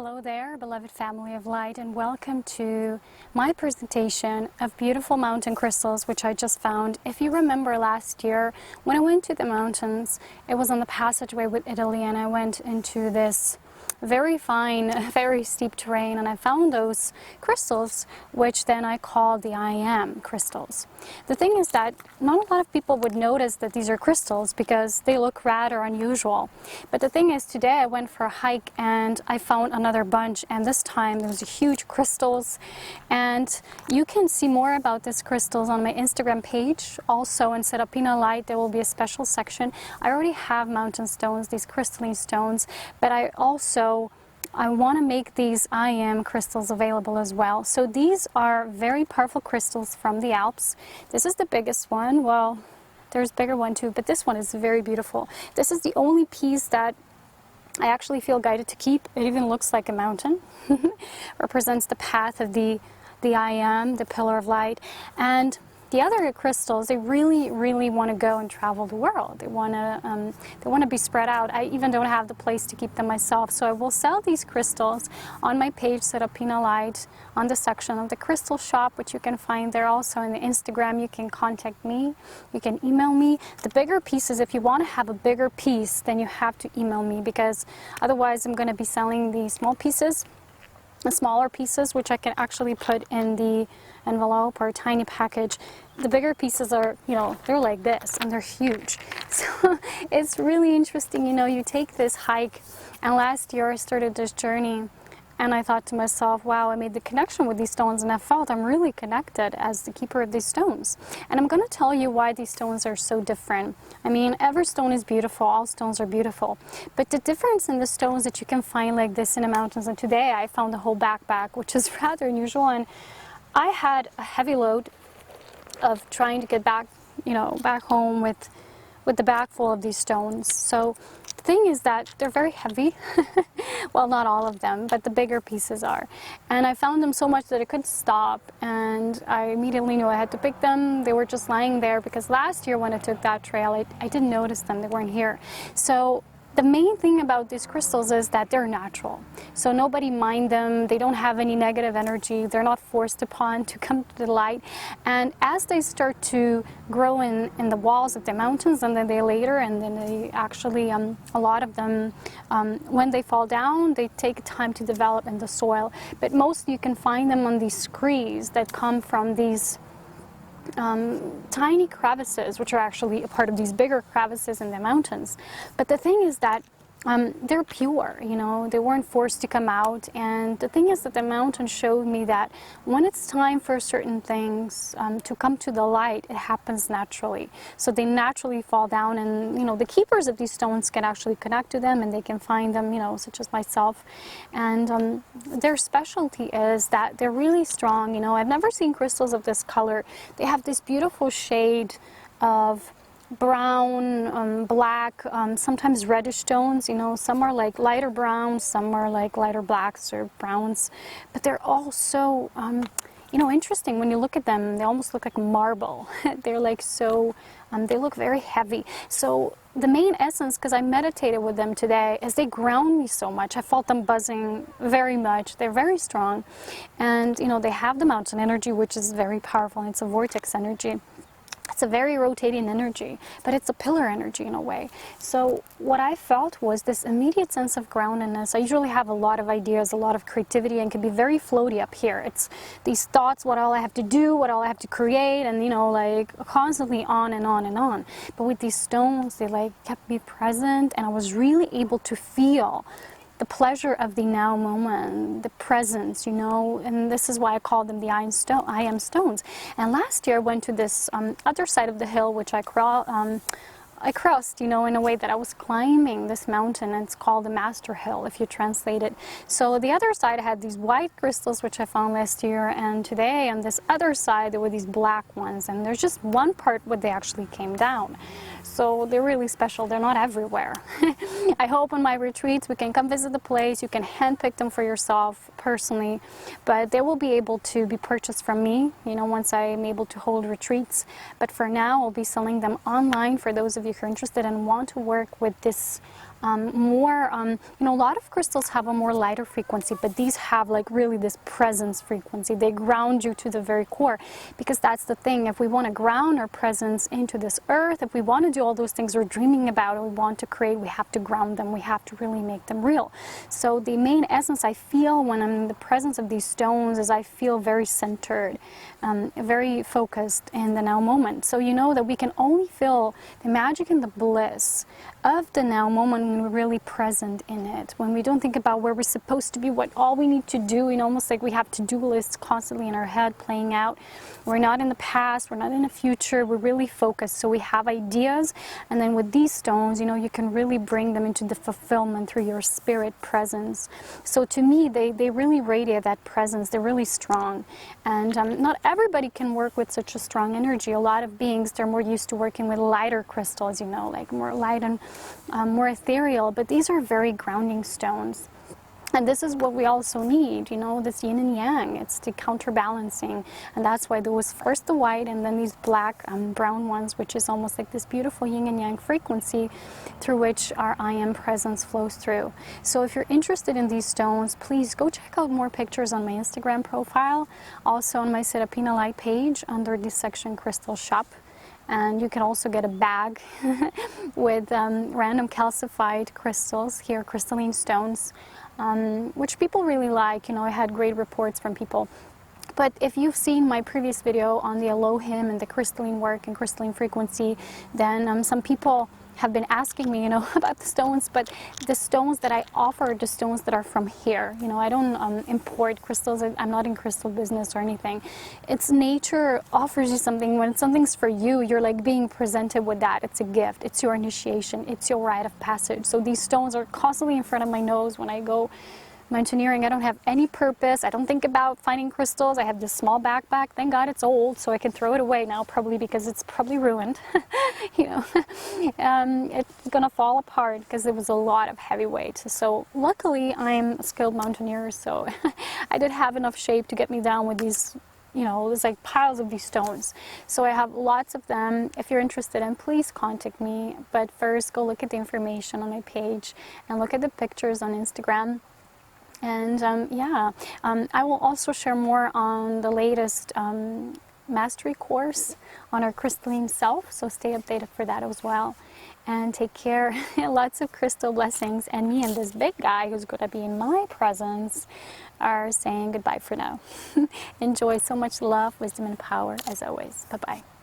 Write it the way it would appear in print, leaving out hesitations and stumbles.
Hello there, beloved family of light, and welcome to my presentation of beautiful mountain crystals which I just found. If you remember last year when I went to the mountains, it was on the passageway with Italy, and I went into this very fine, very steep terrain, and I found those crystals which then I called the I am crystals. The thing is that not a lot of people would notice that these are crystals because they look rather unusual. But the thing is, today I went for a hike and I found another bunch, and this time there was huge crystals, and you can see more about these crystals on my Instagram page. Also in Serapina Light there will be a special section. I already have mountain stones, these crystalline stones, but I want to make these I am crystals available as well. So these are very powerful crystals from the Alps. This is the biggest one. Well, there's a bigger one too, but this one is very beautiful. This is the only piece that I actually feel guided to keep. It even looks like a mountain. Represents the path of the I am, the pillar of light. And the other crystals, they really want to go and travel the world. They want to be spread out. I even don't have the place to keep them myself, so I will sell these crystals on my page, Serapina Light, on the section of the crystal shop, which you can find there. Also in the Instagram, you can contact me, you can email me. The bigger pieces, if you want to have a bigger piece, then you have to email me, because otherwise I'm going to be selling the small pieces, the smaller pieces, which I can actually put in the envelope or a tiny package. The bigger pieces are, they're like this and they're huge. So it's really interesting, you take this hike, and last year I started this journey and I thought to myself, wow, I made the connection with these stones, and I felt I'm really connected as the keeper of these stones. And I'm going to tell you why these stones are so different. I mean, every stone is beautiful, all stones are beautiful, but the difference in the stones that you can find like this in the mountains, and today I found a whole backpack, which is rather unusual, and I had a heavy load of trying to get back, back home with the bag full of these stones. So the thing is that they're very heavy. Well, not all of them, but the bigger pieces are. And I found them so much that I couldn't stop, and I immediately knew I had to pick them. They were just lying there because last year when I took that trail, I didn't notice them. They weren't here. So the main thing about these crystals is that they're natural. So nobody mind them. They don't have any negative energy. They're not forced upon to come to the light. And as they start to grow in the walls of the mountains, and then they actually, a lot of them, when they fall down, they take time to develop in the soil. But mostly you can find them on these screes that come from these tiny crevices, which are actually a part of these bigger crevices in the mountains. But the thing is that they're pure, they weren't forced to come out. And the thing is that the mountain showed me that when it's time for certain things to come to the light, it happens naturally. So they naturally fall down, and the keepers of these stones can actually connect to them, and they can find them, such as myself. And their specialty is that they're really strong. I've never seen crystals of this color. They have this beautiful shade of brown, black, sometimes reddish stones. Some are like lighter browns, some are like lighter blacks or browns, but they're all so interesting. When you look at them, they almost look like marble. They're like so they look very heavy. So the main essence, because I meditated with them today, is they ground me so much. I felt them buzzing very much. They're very strong, and they have the mountain energy, which is very powerful, and it's a vortex energy. It's a very rotating energy, but it's a pillar energy in a way. So what I felt was this immediate sense of groundedness. I usually have a lot of ideas, a lot of creativity, and can be very floaty up here. It's these thoughts, what all I have to do, what all I have to create, and like constantly on and on and on. But with these stones, they kept me present, and I was really able to feel the pleasure of the now moment, the presence, and this is why I call them the I am stones. And last year I went to this other side of the hill, which I crossed, in a way that I was climbing this mountain, and it's called the Master Hill, if you translate it. So the other side had these white crystals, which I found last year, and today on this other side there were these black ones, and there's just one part where they actually came down. So they're really special. They're not everywhere. I hope on my retreats we can come visit the place. You can handpick them for yourself personally, but they will be able to be purchased from me, once I'm able to hold retreats. But for now, I'll be selling them online for those of you who are interested and want to work with this more, you know, a lot of crystals have a more lighter frequency, but these have like really this presence frequency. They ground you to the very core, because that's the thing. If we want to ground our presence into this earth, if we want to do all those things we're dreaming about and we want to create, we have to ground them. We have to really make them real. So the main essence I feel when I'm in the presence of these stones is I feel very centered, very focused in the now moment. So you know that we can only feel the magic and the bliss of the now moment when we're really present in it, when we don't think about where we're supposed to be, what all we need to do, you know, almost like we have to-do lists constantly in our head playing out. We're not in the past, we're not in the future, we're really focused. So we have ideas, and then with these stones, you know, you can really bring them into the fulfillment through your spirit presence. So to me, they really radiate that presence. They're really strong, and not everybody can work with such a strong energy. A lot of beings, they're more used to working with lighter crystals, you know, like more light and more ethereal, but these are very grounding stones. And this is what we also need, you know, this yin and yang. It's the counterbalancing, and that's why there was first the white and then these black brown ones, which is almost like this beautiful yin and yang frequency through which our I am presence flows through. So if you're interested in these stones, please go check out more pictures on my Instagram profile, also on my Serapina Light page under this section Crystal Shop. And you can also get a bag with random calcified crystals here, crystalline stones, which people really like. You know, I had great reports from people. But if you've seen my previous video on the Elohim and the crystalline work and crystalline frequency, then some people have been asking me, you know, about the stones, but the stones that I offer are the stones that are from here. You know, I don't import crystals. I'm not in crystal business or anything. It's nature offers you something. When something's for you, you're like being presented with that. It's a gift. It's your initiation. It's your rite of passage. So these stones are constantly in front of my nose when I go mountaineering. I don't have any purpose. I don't think about finding crystals. I have this small backpack. Thank God it's old, so I can throw it away now, probably because it's probably ruined. You know, it's gonna fall apart because there was a lot of heavy weight. So luckily, I'm a skilled mountaineer, so I did have enough shape to get me down with these, you know, there's like piles of these stones. So I have lots of them. If you're interested in, please contact me. But first, go look at the information on my page and look at the pictures on Instagram. And I will also share more on the latest mastery course on our crystalline self, so stay updated for that as well. And take care. Lots of crystal blessings. And me and this big guy who's going to be in my presence are saying goodbye for now. Enjoy. So much love, wisdom, and power as always. Bye-bye.